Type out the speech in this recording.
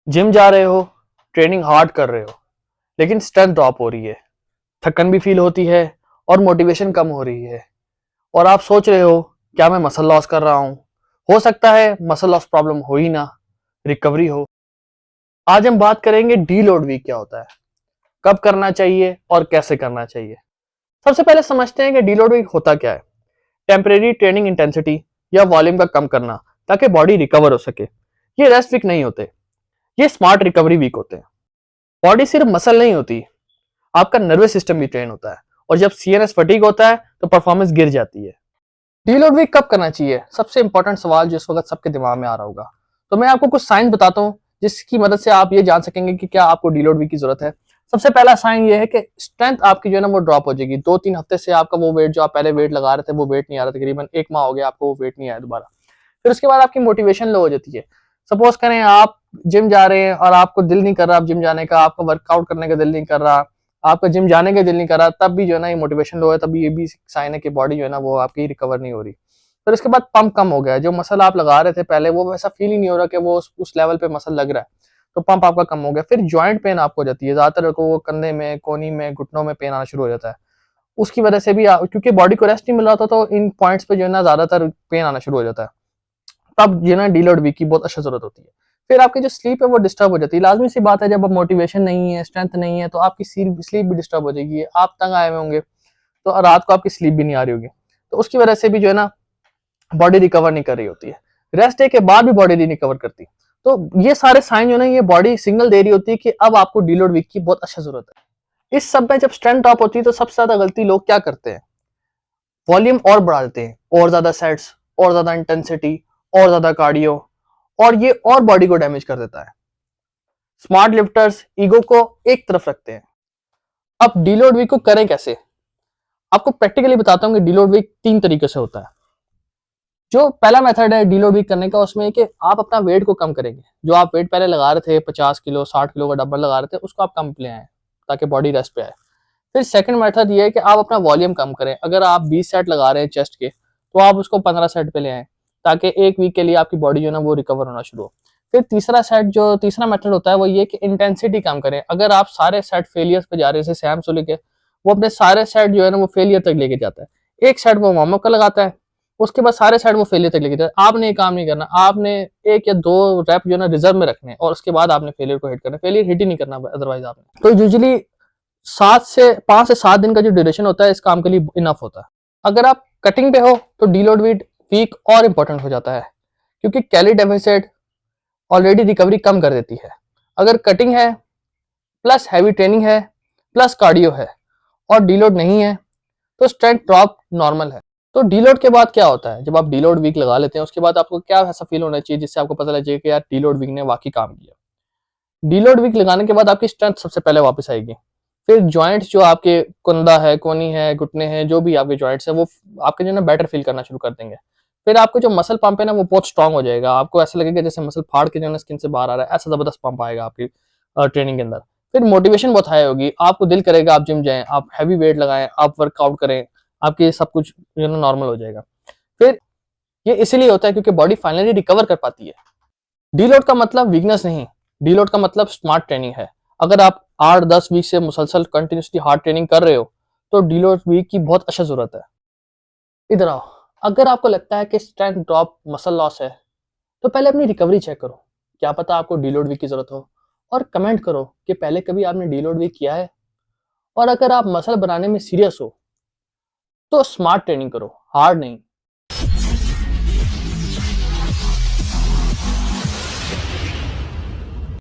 Gym जा रहे हो, ट्रेनिंग हार्ड कर रहे हो, लेकिन स्ट्रेंथ ड्रॉप हो रही है, थकन भी फील होती है और मोटिवेशन कम हो रही है। और आप सोच रहे हो, क्या मैं मसल लॉस कर रहा हूँ? हो सकता है मसल लॉस प्रॉब्लम हो ही ना, रिकवरी हो। आज हम बात करेंगे डीलोड वीक क्या होता है, कब करना चाहिए और कैसे करना चाहिए। सबसे पहले समझते हैं कि डीलोड वीक होता क्या है। टेम्परेरी ट्रेनिंग इंटेंसिटी या वॉल्यूम का कम करना ताकि बॉडी रिकवर हो सके। ये रेस्ट वीक नहीं होते, ये स्मार्ट रिकवरी वीक होते हैं। बॉडी सिर्फ मसल नहीं होती, आपका नर्वस सिस्टम भी ट्रेन होता है। और जब सीएनएस फटीग होता है तो परफॉर्मेंस गिर जाती है। डीलोड वीक कब करना चाहिए, सबसे इंपॉर्टेंट सवाल जो इस वक्त सबके दिमाग में आ रहा होगा। तो मैं आपको कुछ साइन बताता हूँ जिसकी मदद से आप ये जान सकेंगे कि क्या आपको डीलोड वीक की जरूरत है। सबसे पहला साइन ये है कि स्ट्रेंथ आपकी जो है ना वो ड्रॉप हो जाएगी। 2-3 हफ्ते से आपका वो वेट जो आप पहले वेट लगा रहे थे वो वेट नहीं आ रहा, तकरीबन 1 माह हो गया आपको वो वेट नहीं आया दोबारा। फिर उसके बाद आपकी मोटिवेशन लो हो जाती है। सपोज करें आप जिम जा रहे हैं और आपको दिल नहीं कर रहा जिम जाने का, आपको वर्कआउट करने का दिल नहीं कर रहा, आपका जिम जाने का दिल नहीं कर रहा, तब भी जो है ना ये मोटिवेशन लो है, तब ये भी साइन है कि बॉडी जो है ना वो आपकी रिकवर नहीं हो रही। फिर उसके बाद पंप कम हो गया, जो मसल आप लगा रहे थे पहले वो वैसा फील ही नहीं हो रहा कि वो उस लेवल पे मसल लग रहा है, तो पंप आपका कम हो गया। फिर जॉइंट पेन आपको हो जाती है, ज्यादातर को वो कंधे में, कोनी में, घुटनों में पेन आना शुरू हो जाता है। उसकी वजह से भी क्योंकि बॉडी को रेस्ट नहीं मिल रहा था तो इन पॉइंट्स पे जो है ना ज्यादातर पेन आना शुरू हो जाता है। तब जो है ना डीलोड वीक की बहुत अच्छा जरूरत होती है। फिर आपकी जो स्लीप है वो डिस्टर्ब हो जाती है। लाजमी सी बात है, जब अब मोटिवेशन नहीं है, स्ट्रेंथ नहीं है, तो आपकी स्लीप भी डिस्टर्ब हो जाएगी। आप तंग आए हुए होंगे तो रात को आपकी स्लीप भी नहीं आ रही होगी, तो उसकी वजह से भी जो है ना बॉडी रिकवर नहीं कर रही होती है। रेस्ट डे के बाद भी बॉडी नहीं रिकवर करती। तो ये सारे साइन जो ना ये बॉडी सिग्नल दे रही होती है कि अब आपको डीलोड वीक की बहुत अच्छा जरूरत है। इस सब में जब स्ट्रेंथ ड्रॉप होती है तो सबसे ज्यादा गलती लोग क्या करते हैं, वॉल्यूम और बढ़ा देते हैं, और ज्यादा सेट्स, और ज्यादा इंटेंसिटी, और ज्यादा कार्डियो, और ये और बॉडी को डैमेज कर देता है। स्मार्ट लिफ्टर्स ईगो को एक तरफ रखते हैं। अब डीलोड वीक को करें कैसे, आपको प्रैक्टिकली बताता हूँ कि डीलोड वीक 3 तरीके से होता है। जो पहला मेथड है डीलोड वीक करने का, उसमें कि आप अपना वेट को कम करेंगे। जो आप वेट पहले लगा रहे थे 50 किलो 60 किलो का डंबल लगा रहे थे, उसको आप कम ले आए ताकि बॉडी रेस्ट पे आए। फिर सेकंड मेथड ये है कि आप अपना वॉल्यूम कम करें। अगर आप 20 सेट लगा रहे हैं चेस्ट के, तो आप उसको 15 सेट पे ले आए ताकि 1 वीक के लिए आपकी बॉडी जो है ना वो रिकवर होना शुरू हो। फिर तीसरा मेथड होता है वो ये कि इंटेंसिटी कम करें। अगर आप सारे सेट फेलियर पे जा रहे हैं, जैसे सैम सुलिक है, वो अपने सारे सेट जो है ना वो फेलियर तक लेके जाता है। एक सेट वो वार्म अप का लगाता है, उसके बाद सारे सेट वो फेलियर तक लेके जाता है। आपने ये काम नहीं करना, आपने 1 या 2 रैप जो है ना रिजर्व में रखने और उसके बाद आपने फेलियर को हिट करना। फेलियर हिट ही नहीं करना अदरवाइज आपने। तो यूजुअली 5 से 7 दिन का जो ड्यूरेशन होता है इस काम के लिए इनफ होता है। अगर आप कटिंग पे हो तो डीलोड वीक और इंपॉर्टेंट हो जाता है, क्योंकि कैलोरी डेफिसिट ऑलरेडी रिकवरी कम कर देती है। अगर कटिंग है प्लस हैवी ट्रेनिंग है प्लस कार्डियो है और डीलोड नहीं है तो स्ट्रेंथ ड्रॉप नॉर्मल है। तो डीलोड के बाद क्या होता है, जब आप डीलोड वीक लगा लेते हैं उसके बाद आपको क्या ऐसा फील होना चाहिए जिससे आपको पता लगे कि यार डीलोड वीक ने वाकई काम किया। डीलोड वीक लगाने के बाद आपकी स्ट्रेंथ सबसे पहले वापस आएगी। फिर जॉइंट्स जो आपके कुंदा है, कोनी है, घुटने हैं, जो भी आपके जॉइंट्स हैं वो आपके जो है ना बेटर फील करना शुरू कर देंगे। फिर आपको जो मसल पंप है ना वो बहुत स्ट्रांग हो जाएगा। आपको ऐसा लगेगा जैसे मसल फाड़ के जो है ना स्किन से बाहर आ रहा है, ऐसा जबरदस्त पंप आएगा आपकी ट्रेनिंग के अंदर। फिर मोटिवेशन बहुत हाई होगी, आपको दिल करेगा आप जिम जाएं, आप हैवी वेट लगाएं, आप वर्कआउट करें, आपके सब कुछ जो है ना नॉर्मल हो जाएगा। फिर ये इसीलिए होता है क्योंकि बॉडी फाइनली रिकवर कर पाती है। डीलोड का मतलब वीकनेस नहीं, डीलोड का मतलब स्मार्ट ट्रेनिंग है। अगर आप 8-10 वीक से मुसलसल कंटिन्यूसली हार्ड ट्रेनिंग कर रहे हो तो डीलोड वीक की बहुत अच्छा जरूरत है। इधर आओ, अगर आपको लगता है कि स्ट्रेंथ ड्रॉप मसल लॉस है तो पहले अपनी रिकवरी चेक करो, क्या पता आपको डीलोड वीक की जरूरत हो। और कमेंट करो कि पहले कभी आपने डीलोड वीक किया है। और अगर आप मसल बनाने में सीरियस हो तो स्मार्ट ट्रेनिंग करो, हार्ड नहीं।